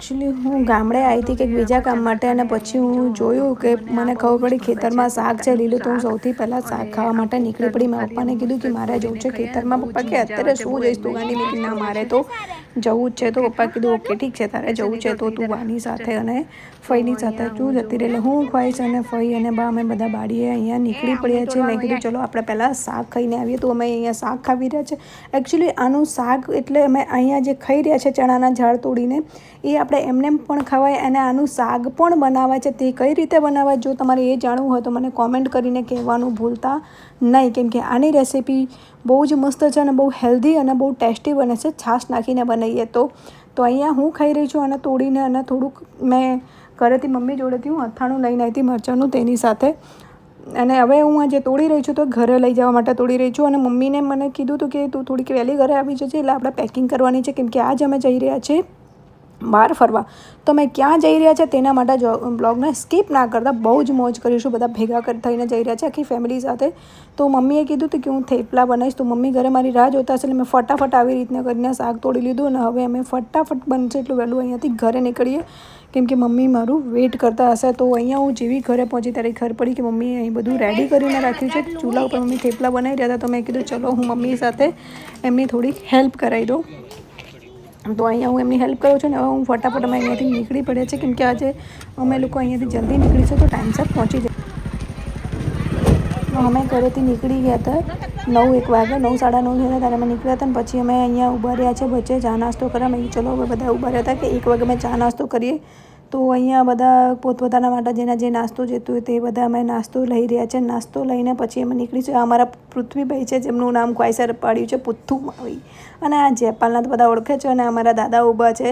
Actually હું ગામડે આવી હતી કંઈક બીજા કામ માટે અને પછી હું જોયું કે મને ખબર પડી ખેતરમાં શાક છે લીલું, તો હું સૌથી પહેલાં શાક ખાવા માટે નીકળી પડી. મારા પપ્પાને કીધું કે મારે જવું છે ખેતરમાં. પપ્પા કે અત્યારે શું જઈશ તું ગાંડી? મેં કીધું ના મારે તો જવું જ છે. તો પપ્પા કીધું ઓકે ઠીક છે, તારે જવું છે તો તું વાની સાથે અને ફઈની સાથે તું જતી રહે. એટલે હું ખવાઈશ અને ફઈ અને બા અમે બધા બાળીએ અહીંયા નીકળી પડ્યા છે. મેં કીધું ચલો આપણે પહેલાં શાક ખાઈને આવીએ. તો અમે અહીંયા શાક ખાવી રહ્યા છે. એકચ્યુઅલી આનું શાક એટલે અમે અહીંયા જે ખાઈ રહ્યા છે ચણાના ઝાડ તોડીને, એ આપણે એમને પણ ખવાય અને આનું શાક પણ બનાવાય છે. તે કઈ રીતે બનાવાય જો તમારે એ જાણવું હોય તો મને કોમેન્ટ કરીને કહેવાનું ભૂલતા નહીં, કેમ કે આની રેસીપી બહુ જ મસ્ત છે અને બહુ હેલ્ધી અને બહુ ટેસ્ટી બને છે છાશ નાખીને બનાવીએ તો. અહીંયા હું ખાઈ રહી છું અને તોડીને અને થોડુંક મેં ઘરેથી મમ્મી જોડેથી હું અથાણું લઈને આવી હતી મરચાંનું તેની સાથે. અને હવે હું આજે તોડી રહી છું તો ઘરે લઈ જવા માટે તોડી રહી છું. અને મમ્મીને મને કીધું હતું કે તું થોડીક વહેલી ઘરે આવી જજે, એટલે આપણે પેકિંગ કરવાની છે, કેમ કે આજ અમે જઈ રહ્યા છીએ બહાર ફરવા. તો અમે ક્યાં જઈ રહ્યા છે તેના માટે બ્લોગને સ્કીપ ના કરતા બહુ જ મોજ કરીશું. બધા ભેગા થઈને જઈ રહ્યા છે આખી ફેમિલી સાથે. તો મમ્મીએ કીધું હતું કે હું થેપલા બનાવીશ, તો મમ્મી ઘરે મારી રાહ જોતા હશે, એટલે મેં ફટાફટ આવી રીતના કરીને શાક તોડી લીધું. અને હવે અમે ફટાફટ બનશે એટલું વહેલું અહીંયાથી ઘરે નીકળીએ, કેમ કે મમ્મી મારું વેઇટ કરતા હશે. તો અહીંયા હું જેવી ઘરે પહોંચી ત્યારે ખબર પડી કે મમ્મીએ અહીં બધું રેડી કરીને રાખ્યું છે. ચૂલા ઉપર મમ્મી થેપલા બનાવી રહ્યા હતા, તો મેં કીધું ચલો હું મમ્મી સાથે એમની થોડીક હેલ્પ કરાવી દઉં. તો અહીંયા હું એમની હેલ્પ કરું છું ને હવે હું ફટાફટ અમે અહીંયાથી નીકળી પડ્યા છે, કેમ કે આજે અમે લોકો અહીંયાથી જલ્દી નીકળીશું તો ટાઈમસર પહોંચી જાય. અમે ઘરેથી નીકળી ગયા હતા 9-1 વાગે, 9 સાડા 9 થયા ત્યારે અમે નીકળ્યા હતા. અને પછી અમે અહીંયા ઊભા રહ્યા છે વચ્ચે ચા નાસ્તો કરવા. મેં ચલો હવે બધા ઊભા રહ્યા હતા કે 1 વાગે અમે ચા નાસ્તો કરીએ. તો અહીંયા બધા પોતપોતાના માટે જેના જે નાસ્તો જોઈતું હોય તે બધા અમે નાસ્તો લઈ રહ્યા છે. નાસ્તો લઈને પછી અમે નીકળીશું. અમારા પૃથ્વીભાઈ છે જેમનું નામ ક્વાઈસર પાડ્યું છે પુથ્થુ માવી, અને આ જયપાલના તો બધા ઓળખે છે. અને અમારા દાદા ઊભા છે,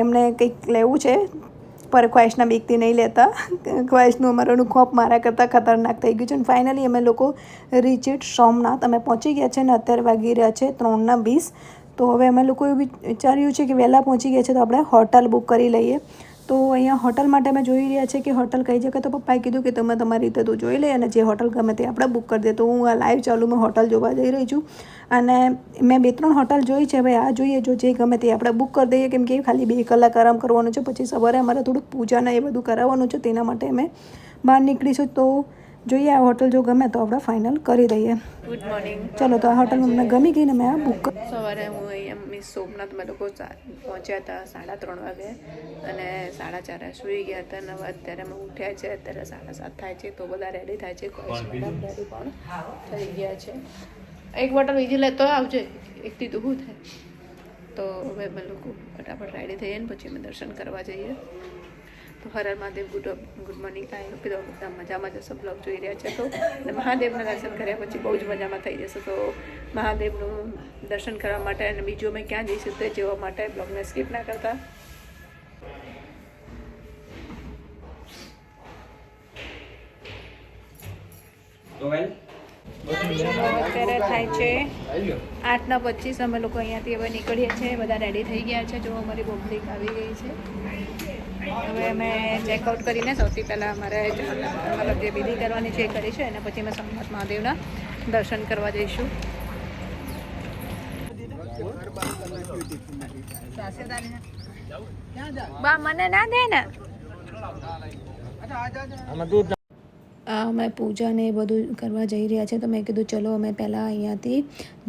એમને કંઈક લેવું છે પર ખ્વાહિશના બીકથી નહીં લેતા. ખ્વાહિશનું અમારું ખોપ મારા કરતાં ખતરનાક થઈ ગયું છે. અને ફાઇનલી અમે લોકો રીચ સોમનાથ અમે પહોંચી ગયા છે. અને અત્યારે વાગી રહ્યા છે 3:20. તો હવે અમે લોકો એવું વિચાર્યું છે કે વહેલા પહોંચી ગયા છે તો આપણે હોટલ બુક કરી લઈએ. તો અહીંયા હોટલ માટે અમે જોઈ રહ્યા છે કે હોટલ કઈ જગ્યાએ. તો પપ્પાએ કીધું કે તમે તમારી રીતે તું જોઈ લે અને જે હોટલ ગમે તે આપણે બુક કરી દે. તો હું આ લાઈવ ચાલુમાં હોટલ જોવા જઈ રહી છું અને મેં 2-3 હોટલ જોઈ છે. હવે આ જોઈએ જો જે ગમે તે આપણે બુક કરી દઈએ, કેમ કે ખાલી 2 કલાક આરામ કરવાનું છે. પછી સવારે અમારે થોડુંક પૂજાને એ બધું કરાવવાનું છે, તેના માટે અમે બહાર નીકળીશું. તો જોઈએ આ હોટલ જો ગમે તો આપણે ફાઇનલ કરી દઈએ. Good morning. ચલો તો આ હોટલ અમને ગમી ગઈ ને મેં આ બુક કરી. સવારે હું અહીંયા મિસ સોમનાથ અમે લોકો પહોંચ્યા હતા 3:30 વાગે અને 4:30 સૂઈ ગયા હતા. અને અત્યારે અમે ઉઠ્યા છે, અત્યારે 7:30 થાય છે. તો બધા રેડી થાય છે, મેડમ રેડી પણ થઈ ગયા છે. એક બોટલ બીજી લેતો આવજે, એકથી તો શું થાય. તો હવે અમે લોકો ફટાફટ રેડી થઈએ ને પછી અમે દર્શન કરવા જઈએ. તો Har Har Mahadev, good morning. I hope બધા મજામાં જશે. બ્લોગ જોઈ રહ્યા છે તો અને મહાદેવના દર્શન કર્યા પછી બહુ જ મજામાં થઈ જશે. તો મહાદેવનું દર્શન કરવા માટે અને બીજું અમે ક્યાં જઈશું તે જોવા માટે બ્લોગને સ્કીપ ના કરતા. અત્યારે થાય છે 8:25. અમે લોકો અહીંયાથી હવે નીકળીએ છીએ. બધા રેડી થઈ ગયા છે. જો અમારી પબ્લિક આવી ગઈ છે. હવે અમે ચેકઆઉટ કરીને સૌથી પહેલાં અમારે મતલબ જે વિધિ કરવાની છે એ કરીશું, અને પછી અમે સોમનાથ મહાદેવના દર્શન કરવા જઈશું. બા મને ના દે ને. અમે પૂજાને એ બધું કરવા જઈ રહ્યા છે. તો મેં કીધું ચલો અમે પહેલાં અહીંયાથી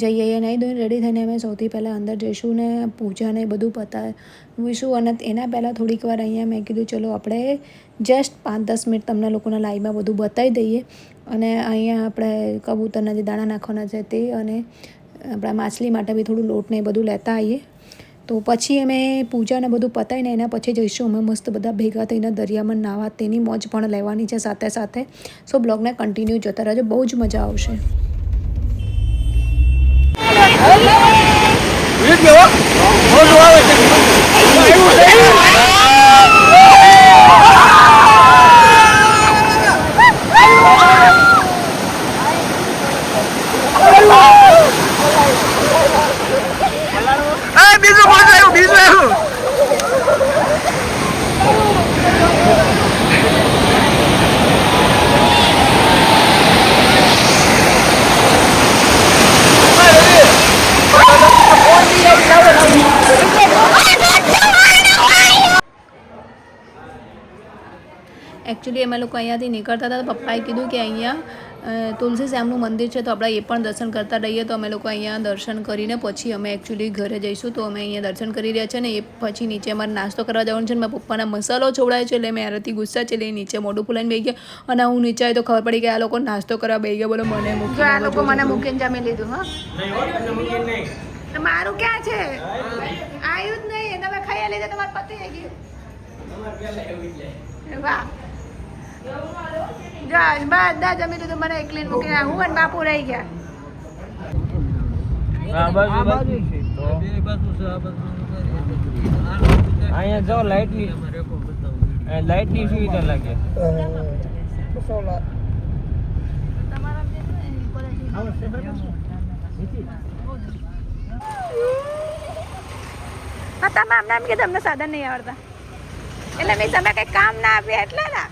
જઈએ. નહીં ધોઈને રેડી થઈને અમે સૌથી પહેલાં અંદર જઈશું ને પૂજાને એ બધું પતાવીશું. અને એના પહેલાં થોડીક વાર અહીંયા મેં કીધું ચલો આપણે જસ્ટ 5-10 મિનિટ તમને લોકોના લાઈવમાં બધું બતાવી દઈએ. અને અહીંયા આપણે કબૂતરના જે દાણા નાખવાના છે તે, અને આપણા માછલી માટે બી થોડું લોટ ને એ બધું લેતા આવીએ. તો પછી અમે પૂજાને બધું પતાવીને એના પછી જઈશું અમે મસ્ત બધા ભેગા થઈને દરિયામાં નાહવા. તેની મોજ પણ લેવાની છે સાથે સાથે. સો બ્લોગને કન્ટિન્યુ જોતા રહેજો, બહુ જ મજા આવશે. એકચ્યુઅલી અમે લોકો અહીંયાથી નીકળતા હતા તો પપ્પાએ કીધું કે અહીંયા તુલસી શ્યામનું મંદિર છે તો આપણે એ પણ દર્શન કરતા રહીએ. તો અમે લોકો અહીંયા દર્શન કરીને પછી અમે એકચ્યુઅલી ઘરે જઈશું. તો અમે અહીંયા દર્શન કરી રહ્યા છે ને એ પછી નીચે અમારે નાસ્તો કરવા જવાનું છે ને મારા પપ્પાના મસાલો છોડાય છે એટલે મેં આરતી ગુસ્સા છે એટલે નીચે મોઢું ફૂલાઈને બેસી ગયા અને હું નીચે આવી તો ખબર પડી કે આ લોકો નાસ્તો કરવા બેસી ગયા. બોલો મને મૂકી આ લોકો મને મૂકીને જમી લીધું. હા મારું ક્યાં છે આવ્યું જ નહીં તમે ખાઈ લીધે તમારે પતિ આવી ગયું. વાહ જો બધા જમી લીધું મને એકલી મૂકીને હું અને બાપુ રહી ગયા. અહીંયા જો લાઈટની સુવિધા લાગે. હા તમે આમને એમ કે તમને સાધન નહીં આવડતા એટલે મેં તમે કંઈ કામ ના આપ્યા એટલે ના.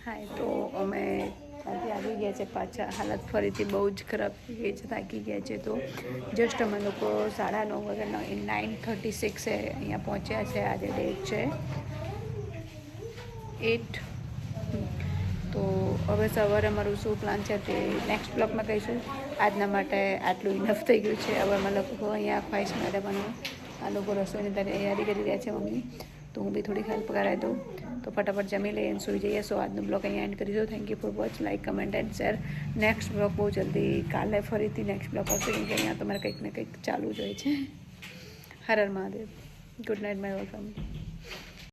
હા તો અમે ત્યાંથી આવી ગયા છે પાછા. હાલત ફરીથી બહુ જ ખરાબ થઈ ગઈ છે, થાકી ગયા છે. તો જસ્ટ અમે લોકો 9:30 વાગે 9:36 અહીંયા પહોંચ્યા છે. આજે ડેટ છે 8. તો હવે સવારે અમારું શું પ્લાન છે તે નેક્સ્ટ બ્લોગમાં કહીશું. આજના માટે આટલું ઇનફ થઈ ગયું છે. હવે અમે લોકો અહીંયા ખ્વાઈશ મેડમનું આ લોકો રસોઈની તૈયારી કરી રહ્યા છે મમ્મી. તો હું બી થોડીક હેલ્પ કરાવી દઉં. તો ફટાફટ જમી લઈએ અને સુઈ જઈએ. સો આજનો બ્લોગ અહીંયા એન્ડ કરી દો. Thank you for watch, like, comment and share. Next blog બહુ જલ્દી કાલે ફરીથી નેક્સ્ટ બ્લોગ આવશે કેમ કે અહીંયા તમારે કંઈક ને કંઈક ચાલુ જ હોય છે. Har Har Mahadev. Good night my welcome.